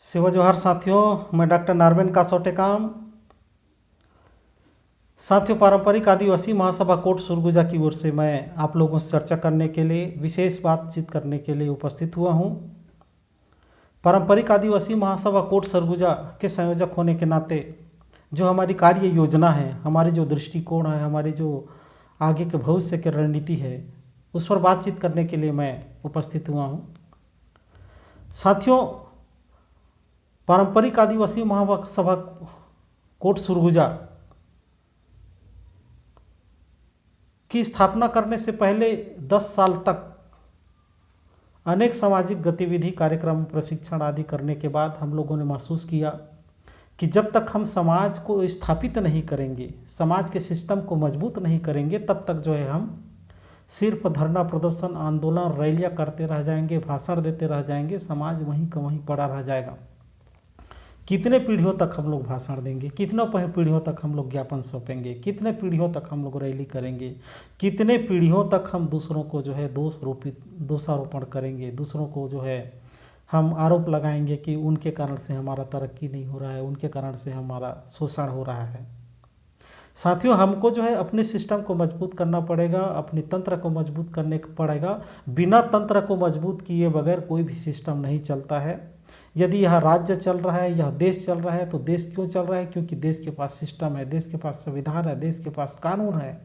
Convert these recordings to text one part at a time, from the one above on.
शिव जोहार साथियों, मैं डॉक्टर नारवेन कासोटेकाम। साथियों, पारंपरिक आदिवासी महासभा कोट सुरगुजा की ओर से मैं आप लोगों से चर्चा करने के लिए, विशेष बातचीत करने के लिए उपस्थित हुआ हूं। पारंपरिक आदिवासी महासभा कोट सरगुजा के संयोजक होने के नाते जो हमारी कार्य योजना है, हमारी जो दृष्टिकोण है, हमारी जो आगे के भविष्य की रणनीति है, उस पर बातचीत करने के लिए मैं उपस्थित हुआ हूं। साथियों, पारंपरिक आदिवासी महासभा कोट सुरगुजा की स्थापना करने से पहले 10 साल तक अनेक सामाजिक गतिविधि, कार्यक्रम, प्रशिक्षण आदि करने के बाद हम लोगों ने महसूस किया कि जब तक हम समाज को स्थापित नहीं करेंगे, समाज के सिस्टम को मजबूत नहीं करेंगे, तब तक जो है हम सिर्फ धरना प्रदर्शन, आंदोलन, रैलियां करते रह जाएंगे, भाषण देते रह जाएंगे, समाज वहीं का वहीं पड़ा रह जाएगा। कितने पीढ़ियों तक हम लोग भाषण देंगे, कितने पीढ़ियों तक हम लोग ज्ञापन सौंपेंगे, कितने पीढ़ियों तक हम लोग रैली करेंगे, कितने पीढ़ियों तक हम दूसरों को जो है दोषारोपण करेंगे, दूसरों को जो है हम आरोप लगाएंगे कि उनके कारण से हमारा तरक्की नहीं हो रहा है, उनके कारण से हमारा शोषण हो रहा है। साथियों, हमको जो है अपने सिस्टम को मजबूत करना पड़ेगा, अपने तंत्र को मजबूत करने पड़ेगा। बिना तंत्र को मजबूत किए बगैर कोई भी सिस्टम नहीं चलता है। यदि यह राज्य चल रहा है, यह देश चल रहा है, तो देश क्यों चल रहा है? क्योंकि देश के पास सिस्टम है, देश के पास संविधान है, देश के पास कानून है,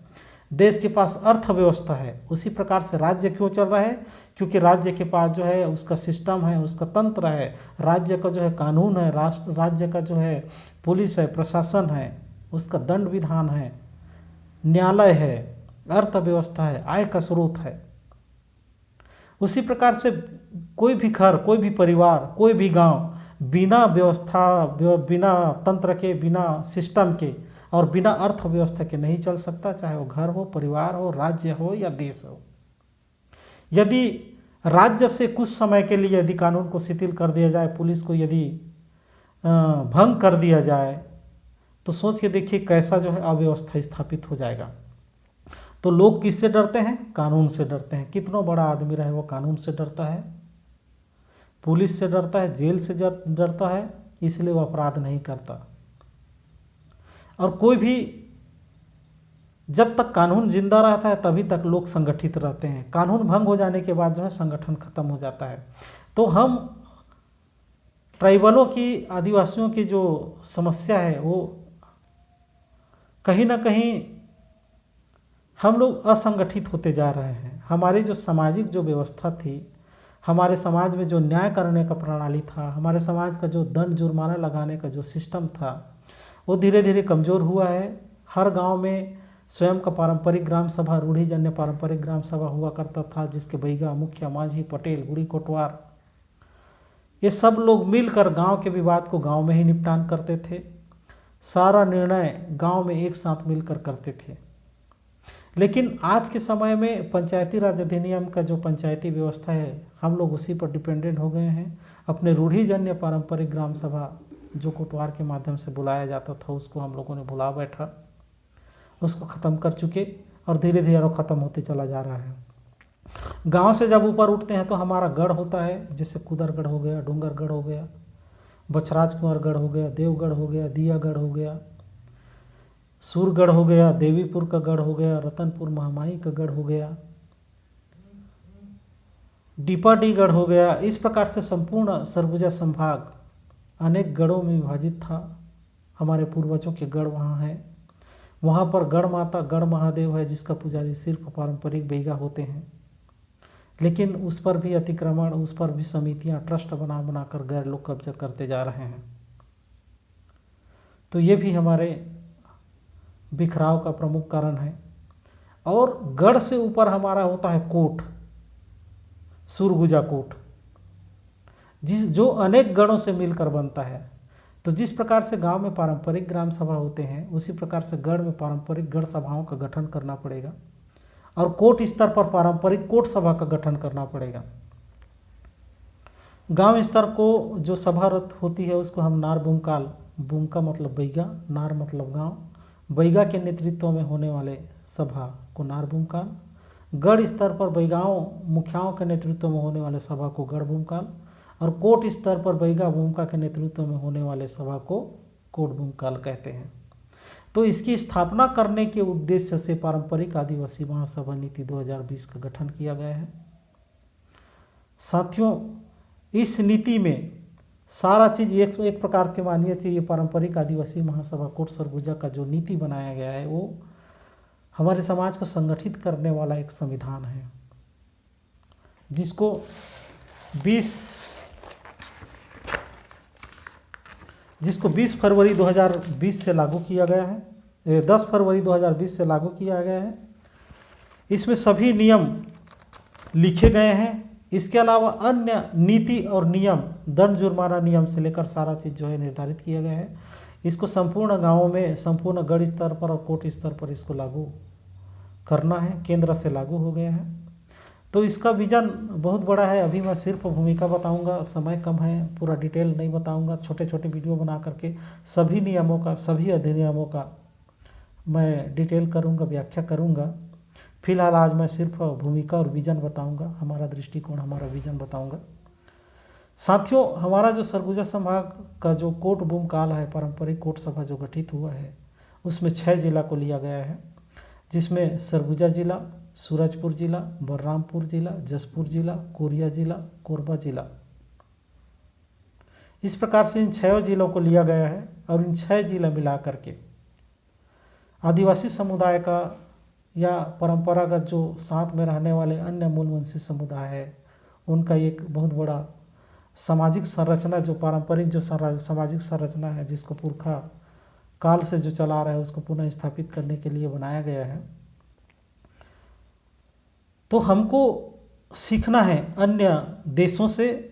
देश के पास अर्थव्यवस्था है। उसी प्रकार से राज्य क्यों चल रहा है? क्योंकि राज्य के पास जो है उसका सिस्टम है, उसका तंत्र है, राज्य का जो है कानून है, राज्य का जो है पुलिस है, प्रशासन है, उसका दंड विधान है, न्यायालय है, अर्थव्यवस्था है, आय का स्रोत है। उसी प्रकार से कोई भी घर, कोई भी परिवार, कोई भी गांव बिना व्यवस्था, बिना तंत्र के, बिना सिस्टम के और बिना अर्थव्यवस्था के नहीं चल सकता, चाहे वो घर हो, परिवार हो, राज्य हो या देश हो। यदि राज्य से कुछ समय के लिए यदि कानून को शिथिल कर दिया जाए, पुलिस को यदि भंग कर दिया जाए, तो सोच के देखिए कैसा जो है अव्यवस्था स्थापित हो जाएगा। तो लोग किससे डरते हैं? कानून से डरते हैं। कितना बड़ा आदमी रहे वो कानून से डरता है, पुलिस से डरता है, जेल से डरता है, इसलिए वो अपराध नहीं करता। और कोई भी, जब तक कानून जिंदा रहता है तभी तक लोग संगठित रहते हैं। कानून भंग हो जाने के बाद जो है संगठन खत्म हो जाता है। तो हम ट्राइबलों की, आदिवासियों की जो समस्या है वो कहीं ना कहीं हम लोग असंगठित होते जा रहे हैं। हमारी जो सामाजिक जो व्यवस्था थी, हमारे समाज में जो न्याय करने का प्रणाली था, हमारे समाज का जो दंड जुर्माना लगाने का जो सिस्टम था, वो धीरे धीरे कमज़ोर हुआ है। हर गांव में स्वयं का पारंपरिक ग्राम सभा, रूढ़िजन्य पारंपरिक ग्राम सभा हुआ करता था, जिसके बैगा, मुखिया, माझी, पटेल, गुड़ी, कोटवार, ये सब लोग मिलकर गांव के विवाद को गांव में ही निपटान करते थे। सारा निर्णय गांव में एक साथ मिलकर करते थे। लेकिन आज के समय में पंचायती राज अधिनियम का जो पंचायती व्यवस्था है, हम लोग उसी पर डिपेंडेंट हो गए हैं। अपने रूढ़िजन्य पारंपरिक ग्राम सभा जो कोटवार के माध्यम से बुलाया जाता था, उसको हम लोगों ने भुला बैठा, उसको ख़त्म कर चुके और धीरे धीरे वो ख़त्म होते चला जा रहा है। गांव से जब ऊपर उठते हैं तो हमारा गढ़ होता है, जैसे कुदरगढ़ हो गया, डूंगरगढ़ हो गया, बछराज कुंवरगढ़ हो गया, देवगढ़ हो गया, दियागढ़ हो गया, सूरगढ़ हो गया, देवीपुर का गढ़ हो गया, रतनपुर महामाई का गढ़ हो गया, डीपाडीगढ़ हो गया। इस प्रकार से संपूर्ण सरगुजा संभाग अनेक गढ़ों में विभाजित था। हमारे पूर्वजों के गढ़ वहाँ हैं। वहाँ पर गढ़ माता, गढ़ महादेव है, जिसका पुजारी सिर्फ पारंपरिक बैगा होते हैं। लेकिन उस पर भी अतिक्रमण, उस पर भी समितियाँ, ट्रस्ट बना बनाकर गैर लोग कब्जा करते जा रहे हैं। तो ये भी हमारे बिखराव का प्रमुख कारण है। और गढ़ से ऊपर हमारा होता है कोट, सुरगुजा कोट, जो अनेक गढ़ों से मिलकर बनता है। तो जिस प्रकार से गांव में पारंपरिक ग्राम सभा होते हैं, उसी प्रकार से गढ़ में पारंपरिक गढ़ सभाओं का गठन करना पड़ेगा और कोट स्तर पर पारंपरिक कोट सभा का गठन करना पड़ेगा। गांव स्तर को जो सभारत होती है उसको हम नार बुमकाल, बुम का मतलब बैगा, नार मतलब गांव, बैगा के नेतृत्व में होने वाले सभा को नार बुमकाल, गढ़ स्तर पर बैगाओं, मुखियाओं के नेतृत्व में होने वाले सभा को गढ़ बुमकाल और कोट स्तर पर बैगा भूमिका के नेतृत्व में होने वाले सभा को कोट भूमिकाल कहते हैं। तो इसकी स्थापना करने के उद्देश्य से पारंपरिक आदिवासी महासभा नीति 2020 का गठन किया गया है। साथियों, इस नीति में सारा चीज़ एक प्रकार के मानिए चाहिए, पारंपरिक आदिवासी महासभा कोट सरगुजा का जो नीति बनाया गया है वो हमारे समाज को संगठित करने वाला एक संविधान है, जिसको 20 फरवरी 2020 से लागू किया गया है, 10 फरवरी 2020 से लागू किया गया है। इसमें सभी नियम लिखे गए हैं। इसके अलावा अन्य नीति और नियम, दंड जुर्माना नियम से लेकर सारा चीज़ जो है निर्धारित किया गया है। इसको संपूर्ण गांवों में, संपूर्ण गढ़ स्तर पर और कोट स्तर पर इसको लागू करना है, केंद्र से लागू हो गया है। तो इसका विजन बहुत बड़ा है। अभी मैं सिर्फ भूमिका बताऊंगा, समय कम है, पूरा डिटेल नहीं बताऊंगा। छोटे छोटे वीडियो बना करके सभी नियमों का, सभी अधिनियमों का मैं डिटेल करूंगा, व्याख्या करूंगा। फिलहाल आज मैं सिर्फ भूमिका और विजन बताऊंगा, हमारा दृष्टिकोण, हमारा विजन बताऊंगा। साथियों, हमारा जो सरगुजा संभाग का जो कोट भूमिकाल है, पारंपरिक कोट सभा जो गठित हुआ है, उसमें 6 जिला को लिया गया है, जिसमें सरगुजा जिला, सूरजपुर जिला, बलरामपुर जिला, जसपुर जिला, कोरिया जिला, कोरबा जिला। इस प्रकार से इन 6 जिलों को लिया गया है और इन 6 जिला मिला करके आदिवासी समुदाय का या परंपरागत जो साथ में रहने वाले अन्य मूलवंशी समुदाय है, उनका एक बहुत बड़ा सामाजिक संरचना, जो पारंपरिक जो सामाजिक संरचना है, जिसको पुरखा काल से जो चला रहा है, उसको पुनः स्थापित करने के लिए बनाया गया है। तो हमको सीखना है अन्य देशों से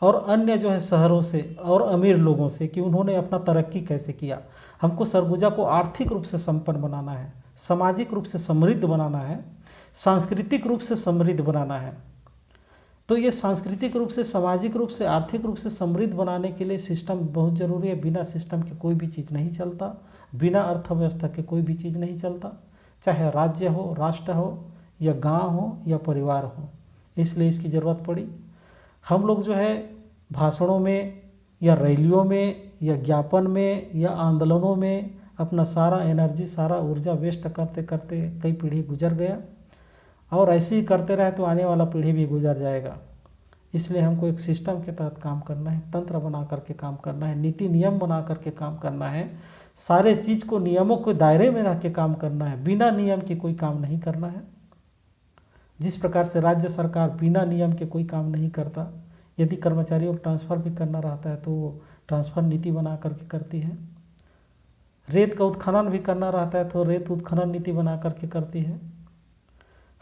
और अन्य जो है शहरों से और अमीर लोगों से कि उन्होंने अपना तरक्की कैसे किया। हमको सरगुजा को आर्थिक रूप से संपन्न बनाना है, सामाजिक रूप से समृद्ध बनाना है, सांस्कृतिक रूप से समृद्ध बनाना है। तो ये सांस्कृतिक रूप से, सामाजिक रूप से, आर्थिक रूप से समृद्ध बनाने के लिए सिस्टम बहुत ज़रूरी है। बिना सिस्टम के कोई भी चीज़ नहीं चलता, बिना अर्थव्यवस्था के कोई भी चीज़ नहीं चलता, चाहे राज्य हो, राष्ट्र हो, या गांव हो, या परिवार हो। इसलिए इसकी ज़रूरत पड़ी। हम लोग जो है भाषणों में या रैलियों में या ज्ञापन में या आंदोलनों में अपना सारा एनर्जी, सारा ऊर्जा वेस्ट करते करते कई पीढ़ी गुजर गया, और ऐसे ही करते रहे तो आने वाला पीढ़ी भी गुजर जाएगा। इसलिए हमको एक सिस्टम के तहत काम करना है, तंत्र बना करके काम करना है, नीति नियम बना करके काम करना है, सारे चीज़ को नियमों के दायरे में रह के काम करना है। बिना नियम के कोई काम नहीं करना है। जिस प्रकार से राज्य सरकार बिना नियम के कोई काम नहीं करता, यदि कर्मचारियों को ट्रांसफ़र भी करना रहता है तो वो ट्रांसफ़र नीति बना करके करती है। रेत का उत्खनन भी करना रहता है तो रेत उत्खनन नीति बना करके करती है।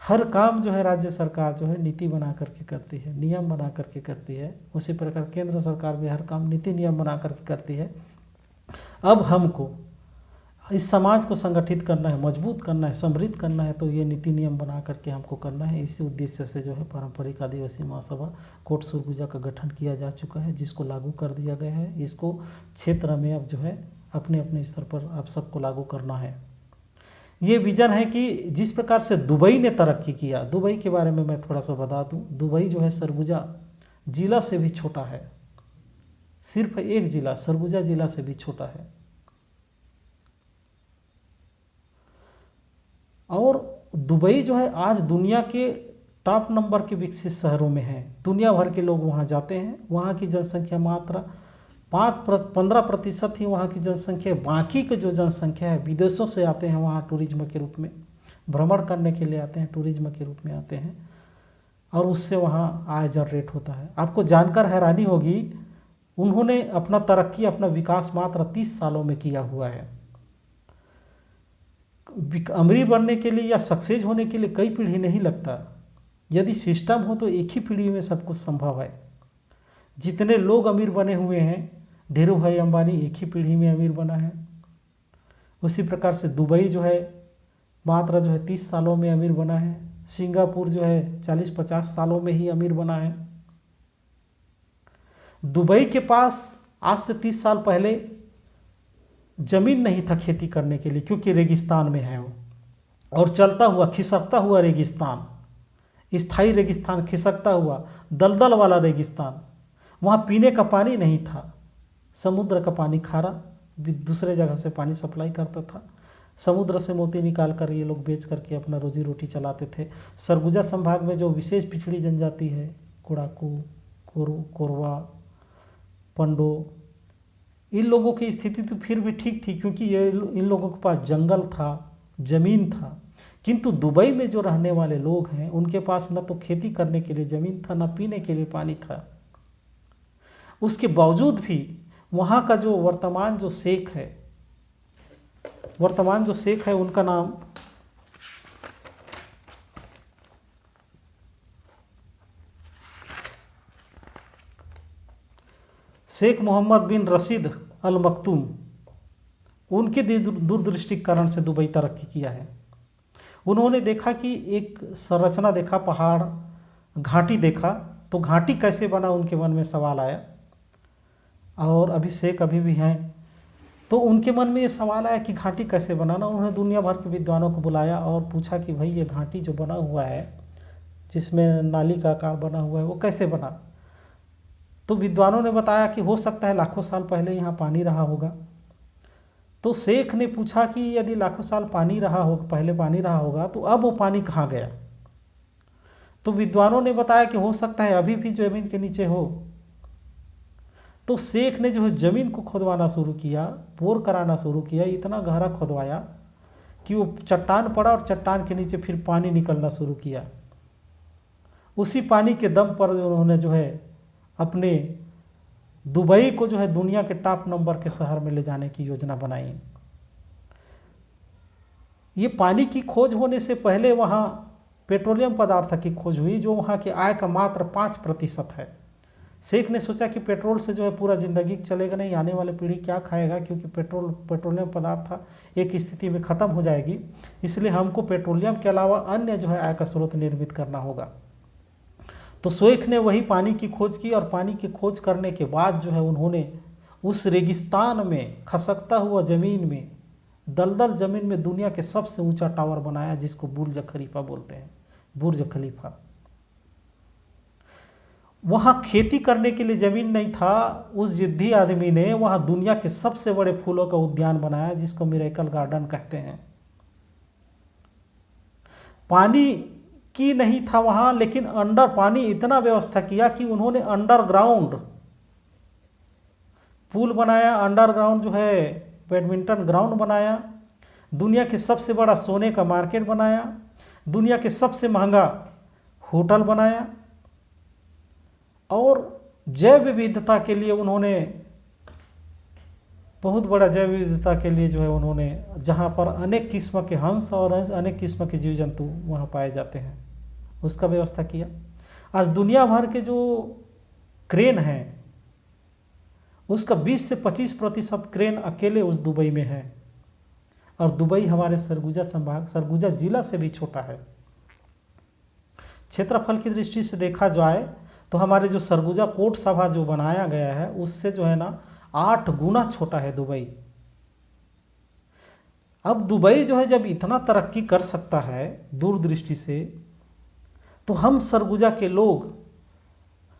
हर काम जो है राज्य सरकार जो है नीति बना करके करती है, नियम बना करके करती है। उसी प्रकार केंद्र सरकार भी हर काम नीति नियम बना करके करती है। अब हमको इस समाज को संगठित करना है, मजबूत करना है, समृद्ध करना है, तो ये नीति नियम बना करके हमको करना है। इसी उद्देश्य से जो है पारंपरिक आदिवासी महासभा कोट सरगुजा का गठन किया जा चुका है, जिसको लागू कर दिया गया है। इसको क्षेत्र में अब जो है अपने अपने स्तर पर आप सबको लागू करना है। ये विजन है कि जिस प्रकार से दुबई ने तरक्की किया, दुबई के बारे में मैं थोड़ा सा बता दूं। दुबई जो है सरगुजा जिला से भी छोटा है, सिर्फ एक जिला सरगुजा जिला से भी छोटा है, और दुबई जो है आज दुनिया के टॉप नंबर के विकसित शहरों में है। दुनिया भर के लोग वहाँ जाते हैं। वहाँ की जनसंख्या मात्र 15% ही वहाँ की जनसंख्या है। बाकी की जो जनसंख्या है विदेशों से आते हैं, वहाँ टूरिज्म के रूप में भ्रमण करने के लिए आते हैं, टूरिज्म के रूप में आते हैं, और उससे वहाँ आय जनरेट होता है। आपको जानकर हैरानी होगी, उन्होंने अपना तरक्की, अपना विकास मात्र 30 सालों में किया हुआ है। अमीर बनने के लिए या सक्सेस होने के लिए कई पीढ़ी नहीं लगता। यदि सिस्टम हो तो एक ही पीढ़ी में सब कुछ संभव है। जितने लोग अमीर बने हुए हैं, धीरू भाई अंबानी एक ही पीढ़ी में अमीर बना है। उसी प्रकार से दुबई जो है मात्र जो है 30 सालों में अमीर बना है। सिंगापुर जो है 40-50 सालों में ही अमीर बना है। दुबई के पास आज से 30 साल पहले जमीन नहीं था खेती करने के लिए, क्योंकि रेगिस्तान में है वो, और चलता हुआ खिसकता हुआ रेगिस्तान, स्थायी रेगिस्तान, खिसकता हुआ दलदल वाला रेगिस्तान। वहाँ पीने का पानी नहीं था, समुद्र का पानी खारा, दूसरे जगह से पानी सप्लाई करता था। समुद्र से मोती निकाल कर ये लोग बेच करके अपना रोजी रोटी चलाते थे। सरगुजा संभाग में जो विशेष पिछड़ी जनजाति है, कोड़ाकू, कोरवा, पंडो, इन लोगों की स्थिति तो फिर भी ठीक थी, क्योंकि ये इन लोगों के पास जंगल था, ज़मीन था। किंतु दुबई में जो रहने वाले लोग हैं उनके पास न तो खेती करने के लिए ज़मीन था, न पीने के लिए पानी था। उसके बावजूद भी वहाँ का जो वर्तमान जो शेख है उनका नाम शेख मोहम्मद बिन रशीद अल मखतूम, उनके दूरदृष्टि के कारण से दुबई तरक्की किया है। उन्होंने देखा कि एक संरचना देखा, पहाड़, घाटी देखा, तो घाटी कैसे बना उनके मन में सवाल आया। और अभी शेख अभी भी हैं, तो उनके मन में ये सवाल आया कि घाटी कैसे बनाना। उन्होंने दुनिया भर के विद्वानों को बुलाया और पूछा कि भाई ये घाटी जो बना हुआ है, जिसमें नाली का आकार बना हुआ है, वो कैसे बना। तो विद्वानों ने बताया कि हो सकता है लाखों साल पहले यहाँ पानी रहा होगा। तो शेख ने पूछा कि यदि लाखों साल पानी रहा हो, पहले पानी रहा होगा, तो अब वो पानी कहाँ गया। तो विद्वानों ने बताया कि हो सकता है अभी भी ज़मीन के नीचे हो। तो शेख ने जो है ज़मीन को खुदवाना शुरू किया, बोर कराना शुरू किया, इतना गहरा खुदवाया कि वो चट्टान पड़ा और चट्टान के नीचे फिर पानी निकलना शुरू किया। उसी पानी के दम पर उन्होंने जो है अपने दुबई को जो है दुनिया के टॉप नंबर के शहर में ले जाने की योजना बनाई। ये पानी की खोज होने से पहले वहाँ पेट्रोलियम पदार्थ की खोज हुई, जो वहाँ की आय का मात्र 5% है। शेख ने सोचा कि पेट्रोल से जो है पूरा ज़िंदगी चलेगा नहीं, आने वाले पीढ़ी क्या खाएगा, क्योंकि पेट्रोलियम पदार्थ एक स्थिति में ख़त्म हो जाएगी। इसलिए हमको पेट्रोलियम के अलावा अन्य जो है आय का स्रोत निर्मित करना होगा। तो शेख ने वही पानी की खोज की, और पानी की खोज करने के बाद जो है उन्होंने उस रेगिस्तान में, खसकता हुआ ज़मीन में, दलदल ज़मीन में दुनिया के सबसे ऊंचा टावर बनाया, जिसको बुर्ज खलीफा बोलते हैं, बुर्ज खलीफा। वहाँ खेती करने के लिए ज़मीन नहीं था। उस जिद्दी आदमी ने वहाँ दुनिया के सबसे बड़े फूलों का उद्यान बनाया, जिसको मिरेकल गार्डन कहते हैं। पानी की नहीं था वहाँ, लेकिन अंडर पानी इतना व्यवस्था किया कि उन्होंने अंडरग्राउंड पूल बनाया, अंडरग्राउंड जो है बैडमिंटन ग्राउंड बनाया, दुनिया के सबसे बड़ा सोने का मार्केट बनाया, दुनिया के सबसे महंगा होटल बनाया, और जैव विविधता के लिए उन्होंने बहुत बड़ा जैव विविधता के लिए जो है उन्होंने, जहाँ पर अनेक किस्म के हंस और अनेक किस्म के जीव जंतु वहाँ पाए जाते हैं, उसका व्यवस्था किया। आज दुनिया भर के जो क्रेन हैं उसका 20 से 25% क्रेन अकेले उस दुबई में है। और दुबई हमारे सरगुजा संभाग, सरगुजा जिला से भी छोटा है। क्षेत्रफल की दृष्टि से देखा जाए तो हमारे जो सरगुजा कोट सभा जो बनाया गया है उससे जो है ना 8 गुना छोटा है दुबई। अब दुबई जो है जब इतना तरक्की कर सकता है दूरदृष्टि से, तो हम सरगुजा के लोग,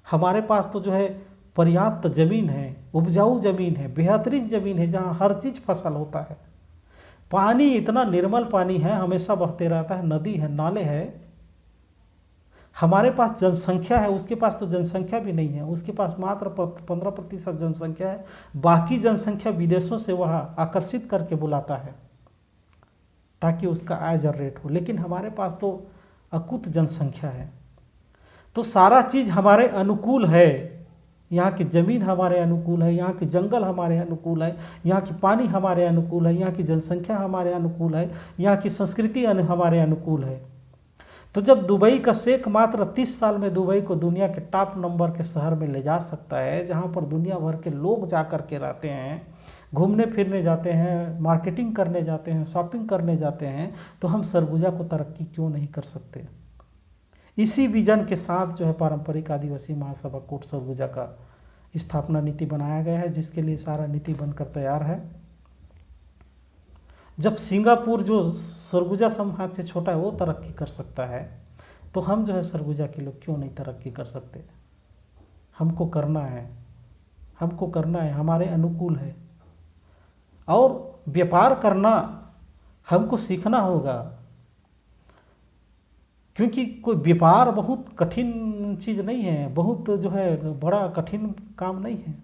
हमारे पास तो जो है पर्याप्त ज़मीन है, उपजाऊ ज़मीन है, बेहतरीन ज़मीन है, जहाँ हर चीज़ फसल होता है। पानी इतना निर्मल पानी है, हमेशा बहते रहता है, नदी है, नाले है। हमारे पास जनसंख्या है, उसके पास तो जनसंख्या भी नहीं है, उसके पास मात्र 15% जनसंख्या है। बाकी जनसंख्या विदेशों से वह आकर्षित करके बुलाता है ताकि उसका आय जनरेट हो, लेकिन हमारे पास तो अकुत जनसंख्या है। तो सारा चीज़ हमारे अनुकूल है। यहाँ की ज़मीन हमारे अनुकूल है, यहाँ के जंगल हमारे अनुकूल है, यहाँ की पानी हमारे अनुकूल है, यहाँ की जनसंख्या हमारे अनुकूल है, यहाँ की संस्कृति हमारे अनुकूल है। तो जब दुबई का शेख मात्र 30 साल में दुबई को दुनिया के टॉप नंबर के शहर में ले जा सकता है, जहाँ पर दुनिया भर के लोग जा कर के रहते हैं, घूमने फिरने जाते हैं, मार्केटिंग करने जाते हैं, शॉपिंग करने जाते हैं, तो हम सरगुजा को तरक्की क्यों नहीं कर सकते। इसी विजन के साथ जो है पारंपरिक आदिवासी महासभा कोट सरगुजा का स्थापना नीति बनाया गया है, जिसके लिए सारा नीति बनकर तैयार है। जब सिंगापुर जो सरगुजा संभाग से छोटा है वो तरक्की कर सकता है, तो हम जो है सरगुजा के लोग क्यों नहीं तरक्की कर सकते। हमको करना है, हमको करना है, हमारे अनुकूल है। और व्यापार करना हमको सीखना होगा, क्योंकि कोई व्यापार बहुत कठिन चीज़ नहीं है, बहुत जो है बड़ा कठिन काम नहीं है।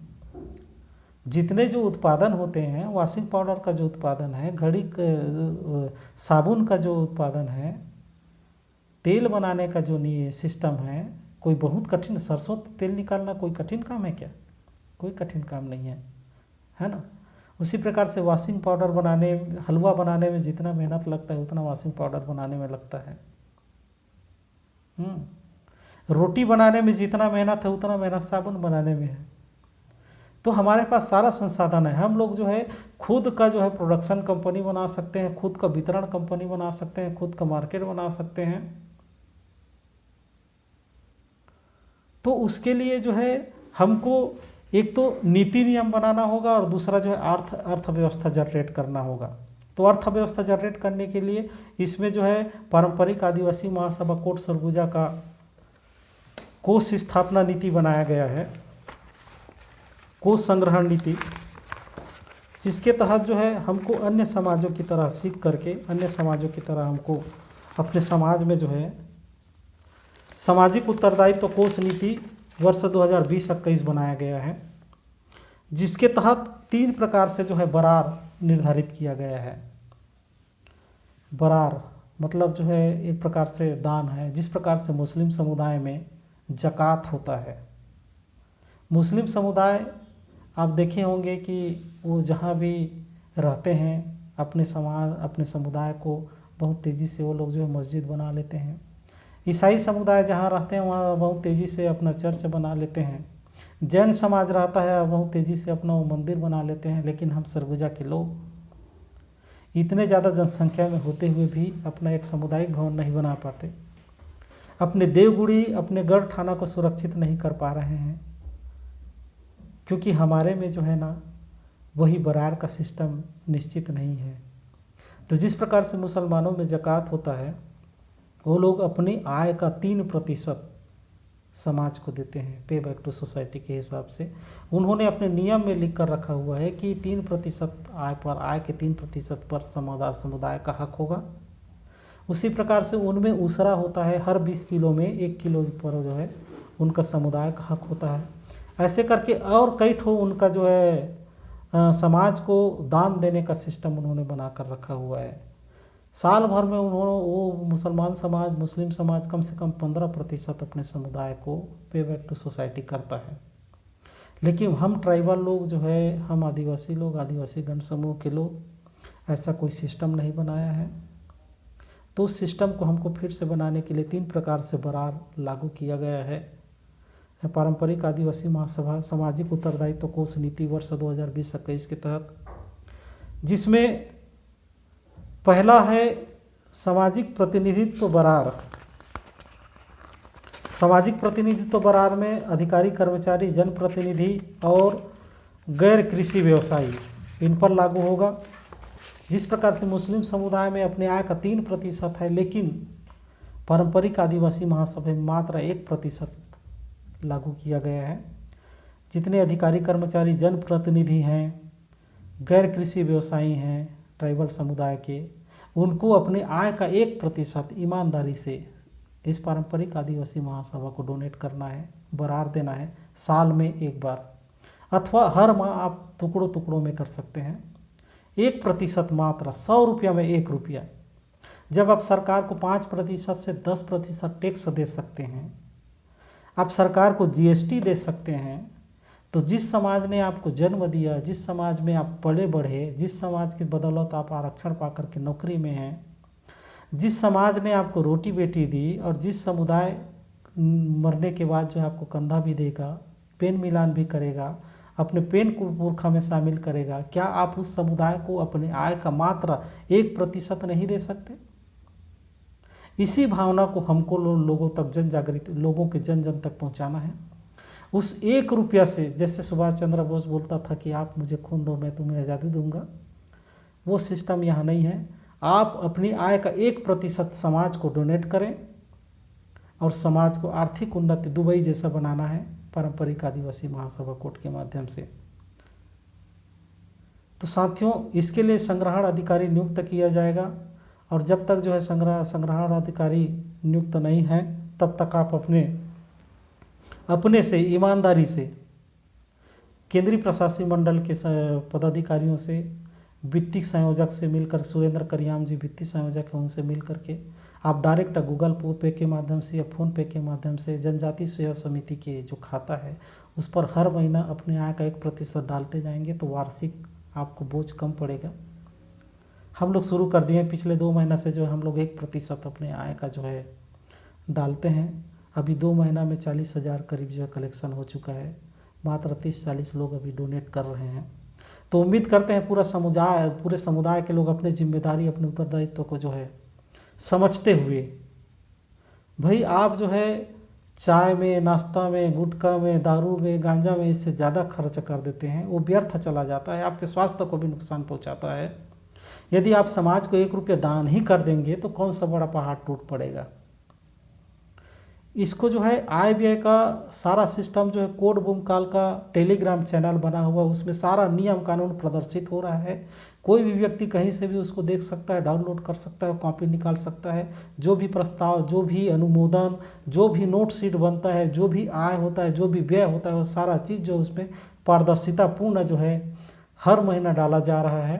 जितने जो उत्पादन होते हैं, वॉशिंग पाउडर का जो उत्पादन है, साबुन का जो उत्पादन है, तेल बनाने का जो सिस्टम है, कोई बहुत कठिन, सरसों तेल निकालना कोई कठिन काम है क्या? कोई कठिन काम नहीं है ना। उसी प्रकार से वॉशिंग पाउडर बनाने, हलवा बनाने में जितना मेहनत लगता है उतना वॉशिंग पाउडर बनाने में लगता है। रोटी बनाने में जितना मेहनत है उतना मेहनत साबुन बनाने में है। तो हमारे पास सारा संसाधन है। हम लोग जो है खुद का जो है प्रोडक्शन कंपनी बना सकते हैं, खुद का वितरण कंपनी बना सकते हैं, खुद का मार्केट बना सकते हैं। तो उसके लिए जो है हमको एक तो नीति नियम बनाना होगा और दूसरा जो है अर्थव्यवस्था जनरेट करना होगा। तो अर्थव्यवस्था जनरेट करने के लिए इसमें जो है पारंपरिक आदिवासी महासभा कोट सरगुजा का कोष स्थापना नीति बनाया गया है, कोष संग्रहण नीति, जिसके तहत जो है हमको अन्य समाजों की तरह सीख करके, अन्य समाजों की तरह हमको अपने समाज में जो है सामाजिक उत्तरदायित्व कोष नीति वर्ष 2020-21 बनाया गया है, जिसके तहत 3 प्रकार से जो है बरार निर्धारित किया गया है। बरार मतलब जो है एक प्रकार से दान है। जिस प्रकार से मुस्लिम समुदाय में ज़कात होता है, मुस्लिम समुदाय आप देखे होंगे कि वो जहाँ भी रहते हैं अपने समाज, अपने समुदाय को बहुत तेज़ी से वो लोग जो है मस्जिद बना लेते हैं। ईसाई समुदाय जहाँ रहते हैं वहाँ बहुत तेज़ी से अपना चर्च बना लेते हैं। जैन समाज रहता है बहुत तेज़ी से अपना वो मंदिर बना लेते हैं। लेकिन हम सरगुजा के लोग इतने ज़्यादा जनसंख्या में होते हुए भी अपना एक सामुदायिक भवन नहीं बना पाते, अपने देवगुड़ी, अपने गढ़ थाना को सुरक्षित नहीं कर पा रहे हैं, क्योंकि हमारे में जो है ना वही बरार का सिस्टम निश्चित नहीं है। तो जिस प्रकार से मुसलमानों में ज़कात होता है, वो लोग अपनी आय का 3% समाज को देते हैं, पे बैक टू सोसाइटी के हिसाब से। उन्होंने अपने नियम में लिख कर रखा हुआ है कि 3% आय पर, आय के 3% पर समुदाय का हक होगा। उसी प्रकार से उनमें उसरा होता है, हर 20 किलो में 1 किलो पर जो है उनका समुदाय का हक होता है। ऐसे करके और कई ठो उनका जो है समाज को दान देने का सिस्टम उन्होंने बना कर रखा हुआ है। साल भर में वो मुसलमान समाज, मुस्लिम समाज कम से कम 15% अपने समुदाय को पे बैक टू सोसाइटी करता है। लेकिन हम ट्राइबल लोग जो है, हम आदिवासी लोग, आदिवासी गण समूह के लोग ऐसा कोई सिस्टम नहीं बनाया है। तो उस सिस्टम को हमको फिर से बनाने के लिए 3 प्रकार से बरार लागू किया गया है। पारंपरिक आदिवासी महासभा सामाजिक उत्तरदायित्व कोष नीति वर्ष 2020-21 के तहत, जिसमें पहला है सामाजिक प्रतिनिधित्व बरार। सामाजिक प्रतिनिधित्व बरार में अधिकारी, कर्मचारी, जनप्रतिनिधि और गैर कृषि व्यवसायी, इन पर लागू होगा। जिस प्रकार से मुस्लिम समुदाय में अपने आय का 3% है, लेकिन पारंपरिक आदिवासी महासभा में मात्र 1% लागू किया गया है। जितने अधिकारी, कर्मचारी, जनप्रतिनिधि हैं, गैर कृषि व्यवसायी हैं ट्राइबल समुदाय के, उनको अपने आय का 1% ईमानदारी से इस पारंपरिक आदिवासी महासभा को डोनेट करना है, बरार देना है, साल में 1 बार, अथवा हर माह आप टुकड़ों टुकड़ों में कर सकते हैं। 1% मात्र, 100 रुपया में 1 रुपया। जब आप सरकार को 5% से 10% टैक्स दे सकते हैं, आप सरकार को GST दे सकते हैं, तो जिस समाज ने आपको जन्म दिया, जिस समाज में आप पले बढ़े, जिस समाज की बदौलत आप आरक्षण पा कर के नौकरी में हैं, जिस समाज ने आपको रोटी बेटी दी, और जिस समुदाय मरने के बाद जो आपको कंधा भी देगा, पेन मिलान भी करेगा, अपने पेन को पुरखा में शामिल करेगा, क्या आप उस समुदाय को अपने आय का मात्र 1% नहीं दे सकते? इसी भावना को हमको लोगों तक जन जागृति, लोगों के जन जन तक पहुंचाना है। उस 1 रुपया से, जैसे सुभाष चंद्र बोस बोलता था कि आप मुझे खून दो मैं तुम्हें आज़ादी दूंगा, वो सिस्टम यहाँ नहीं है। आप अपनी आय का 1% समाज को डोनेट करें और समाज को आर्थिक उन्नति दुबई जैसा बनाना है, पारंपरिक आदिवासी महासभा कोड के माध्यम से। तो साथियों, इसके लिए संग्रहण अधिकारी नियुक्त किया जाएगा, और जब तक जो है संग्रहण अधिकारी नियुक्त नहीं है तब तक आप अपने से ईमानदारी से केंद्रीय प्रशासनिक मंडल के पदाधिकारियों से, वित्तीय संयोजक से मिलकर, सुरेंद्र करियाम जी वित्तीय संयोजक हैं, उनसे मिल करके आप डायरेक्ट गूगल पे के माध्यम से या फ़ोन पे के माध्यम से जनजाति सेवा समिति के जो खाता है उस पर हर महीना अपने आय का 1% डालते जाएंगे तो वार्षिक आपको बोझ कम पड़ेगा। हम लोग शुरू कर दिए हैं, पिछले 2 महीना से जो है हम लोग 1% अपने आय का जो है डालते हैं। अभी 2 महीना में 40,000 करीब जो है कलेक्शन हो चुका है। मात्र 30-40 लोग अभी डोनेट कर रहे हैं। तो उम्मीद करते हैं पूरे समुदाय के लोग अपने जिम्मेदारी, अपने उत्तरदायित्व को जो है समझते हुए, भाई आप जो है चाय में, नाश्ता में, गुटखा में, दारू में, गांजा में इससे ज़्यादा खर्च कर देते हैं, वो व्यर्थ चला जाता है, आपके स्वास्थ्य को भी नुकसान पहुंचाता है। यदि आप समाज को 1 रुपया दान ही कर देंगे तो कौन सा बड़ा पहाड़ टूट पड़ेगा। इसको जो है आय व्यय का सारा सिस्टम जो है कोड भूमकाल का टेलीग्राम चैनल बना हुआ, उसमें सारा नियम कानून प्रदर्शित हो रहा है। कोई भी व्यक्ति कहीं से भी उसको देख सकता है, डाउनलोड कर सकता है, कॉपी निकाल सकता है। जो भी प्रस्ताव, जो भी अनुमोदन, जो भी नोट शीट बनता है, जो भी आय होता है, जो भी व्यय होता है, वो सारा चीज़ जो उसमें पारदर्शिता पूर्ण जो है हर महीना डाला जा रहा है।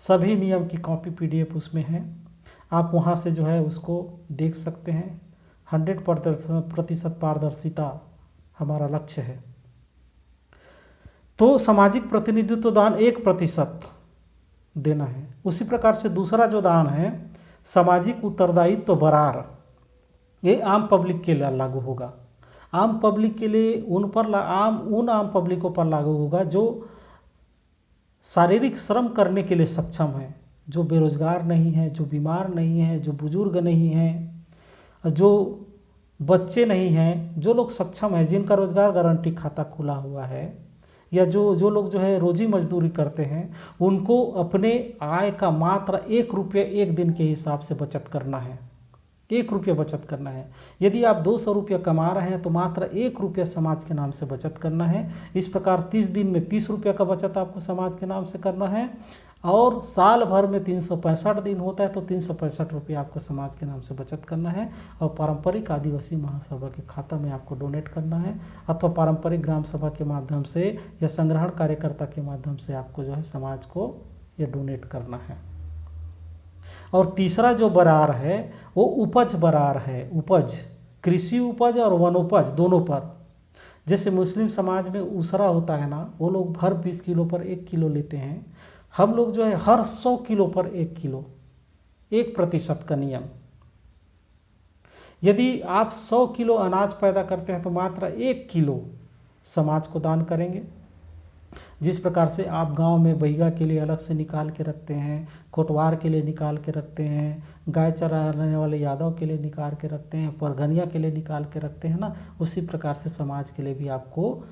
सभी नियम की कॉपी PDF उसमें है, आप वहाँ से जो है उसको देख सकते हैं। 100% पारदर्शिता हमारा लक्ष्य है। तो सामाजिक प्रतिनिधित्व दान 1% देना है। उसी प्रकार से दूसरा जो दान है सामाजिक उत्तरदायित्व बरार, ये आम पब्लिक के लिए लागू होगा। आम पब्लिक के लिए उन आम पब्लिकों पर लागू होगा जो शारीरिक श्रम करने के लिए सक्षम है, जो बेरोजगार नहीं है, जो बीमार नहीं है, जो बुजुर्ग नहीं है, जो बच्चे नहीं हैं, जो लोग सक्षम हैं, जिनका रोजगार गारंटी खाता खुला हुआ है, या जो लोग जो है रोजी मजदूरी करते हैं, उनको अपने आय का मात्र 1 रुपया 1 दिन के हिसाब से बचत करना है। 1 रुपया बचत करना है। यदि आप 200 रुपया कमा रहे हैं तो मात्र 1 रुपया समाज के नाम से बचत करना है। इस प्रकार 30 दिन में 30 रुपया का बचत आपको समाज के नाम से करना है, और साल भर में 365 दिन होता है तो 365 रुपया आपको समाज के नाम से बचत करना है, और पारंपरिक आदिवासी महासभा के खाता में आपको डोनेट करना है, अथवा पारंपरिक ग्राम सभा के माध्यम से या संग्रहण कार्यकर्ता के माध्यम से आपको जो है समाज को ये डोनेट करना है। और तीसरा जो बरार है वो उपज बरार है। उपज, कृषि उपज और वनोपज दोनों पर। जैसे मुस्लिम समाज में उसरा होता है ना, वो लोग हर 20 किलो पर 1 किलो लेते हैं। हम लोग जो है हर 100 किलो पर 1 किलो, 1% का नियम। यदि आप 100 किलो अनाज पैदा करते हैं तो मात्र 1 किलो समाज को दान करेंगे। जिस प्रकार से आप गांव में बैगा के लिए अलग से निकाल के रखते हैं, कोटवार के लिए निकाल के रखते हैं, गाय चराने वाले यादव के लिए निकाल के रखते हैं, परगनिया के लिए निकाल के रखते हैं ना, उसी प्रकार से समाज के लिए भी आपको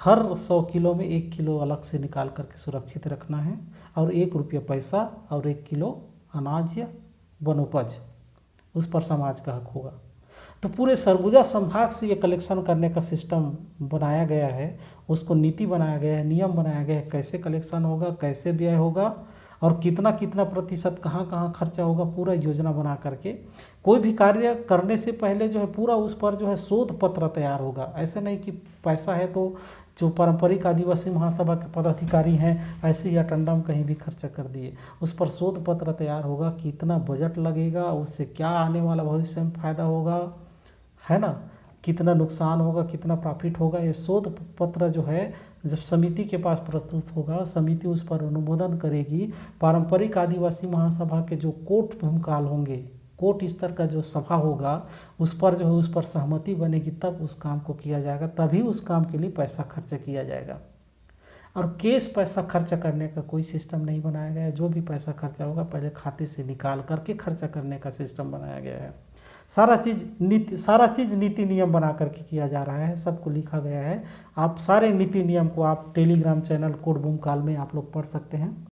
हर 100 किलो में 1 किलो अलग से निकाल करके सुरक्षित रखना है, और 1 रुपया पैसा और 1 किलो अनाज या वनोपज, उस पर समाज का हक होगा। तो पूरे सरगुजा संभाग से ये कलेक्शन करने का सिस्टम बनाया गया है, उसको नीति बनाया गया है, नियम बनाया गया है, कैसे कलेक्शन होगा, कैसे व्यय होगा, और कितना कितना प्रतिशत कहाँ कहाँ खर्चा होगा, पूरा योजना बना करके कोई भी कार्य करने से पहले जो है पूरा उस पर जो है शोध पत्र तैयार होगा। ऐसे नहीं कि पैसा है तो जो पारंपरिक आदिवासी महासभा के पदाधिकारी हैं ऐसे ही अटंडम कहीं भी खर्चा कर दिए। उस पर शोध पत्र तैयार होगा, कितना बजट लगेगा, उससे क्या आने वाला भविष्य में फायदा होगा, है ना, कितना नुकसान होगा, कितना प्रॉफिट होगा। ये शोध पत्र जो है जब समिति के पास प्रस्तुत होगा, समिति उस पर अनुमोदन करेगी। पारंपरिक आदिवासी महासभा के जो कोट भूमकाल होंगे, कोट स्तर का जो सभा होगा, उस पर जो है उस पर सहमति बनेगी, तब उस काम को किया जाएगा, तभी उस काम के लिए पैसा खर्च किया जाएगा। और कैश पैसा खर्चा करने का कोई सिस्टम नहीं बनाया गया है। जो भी पैसा खर्चा होगा पहले खाते से निकाल करके खर्चा करने का सिस्टम बनाया गया है। सारा चीज़ नीति नियम बना करके किया जा रहा है, सबको लिखा गया है। आप सारे नीति नियम को आप टेलीग्राम चैनल कोड भूमकाल में आप लोग पढ़ सकते हैं।